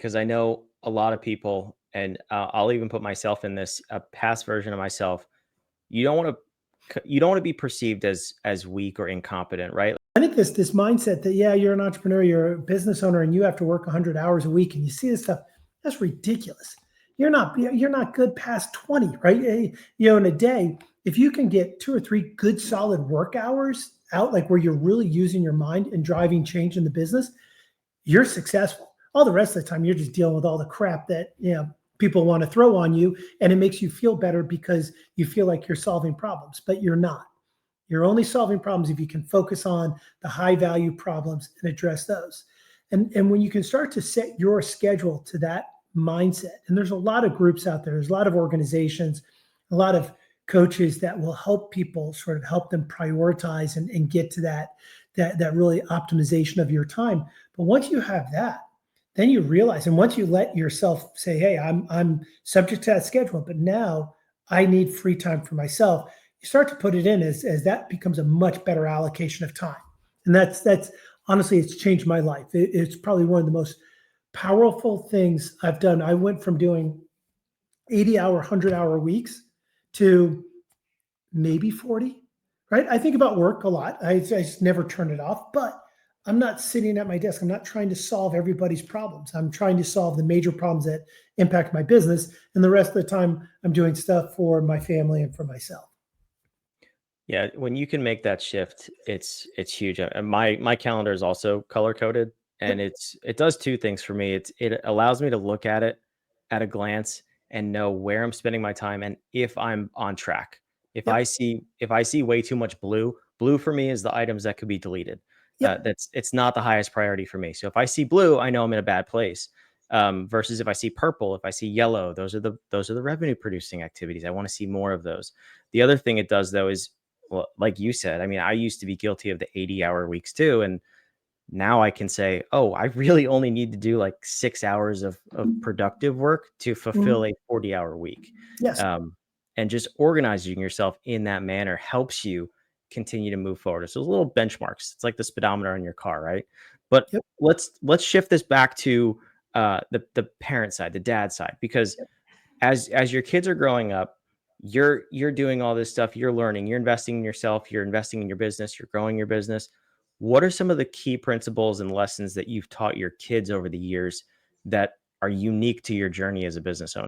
because I know a lot of people, and I'll even put myself in this, a past version of myself. You don't want you don't want to be perceived as weak or incompetent, right? I think this mindset that, yeah, you're an entrepreneur, you're a business owner, and you have to work 100 hours a week, and you see this stuff, that's ridiculous. You're not good past 20, right? In a day, if you can get 2 or 3 good solid work hours out, like where you're really using your mind and driving change in the business, you're successful. All the rest of the time, you're just dealing with all the crap that people want to throw on you, and it makes you feel better because you feel like you're solving problems, but you're not. You're only solving problems if you can focus on the high value problems and address those. And when you can start to set your schedule to that mindset, and there's a lot of groups out there, there's a lot of organizations, a lot of coaches that will help people sort of help them prioritize and get to that really optimization of your time. But once you have that, then you realize, and once you let yourself say, hey, I'm subject to that schedule, but now I need free time for myself, you start to put it in as that becomes a much better allocation of time. And that's honestly, it's changed my life. It's probably one of the most powerful things I've done. I went from doing 80-hour, 100-hour weeks to maybe 40, right? I think about work a lot. I just never turn it off, but I'm not sitting at my desk. I'm not trying to solve everybody's problems. I'm trying to solve the major problems that impact my business. And the rest of the time, I'm doing stuff for my family and for myself. Yeah, when you can make that shift, it's huge. And my calendar is also color coded, and Yep. it does two things for me. It allows me to look at it at a glance and know where I'm spending my time and if I'm on track. Yep. If I see way too much blue for me is the items that could be deleted. Yep. It's not the highest priority for me. So if I see blue, I know I'm in a bad place. Versus if I see purple, if I see yellow, those are the revenue producing activities. I want to see more of those. The other thing it does though is, well, like you said, I mean, I used to be guilty of the 80-hour weeks too. And now I can say, oh, I really only need to do like 6 hours of productive work to fulfill Mhm. a 40-hour week. Yes. Um, and just organizing yourself in that manner helps you continue to move forward. So little benchmarks. It's like the speedometer on your car, right? But Yep. let's shift this back to the parent side, the dad side, because Yep. as your kids are growing up, you're doing all this stuff, you're learning, you're investing in yourself, you're investing in your business, you're growing your business. What are some of the key principles and lessons that you've taught your kids over the years that are unique to your journey as a business owner?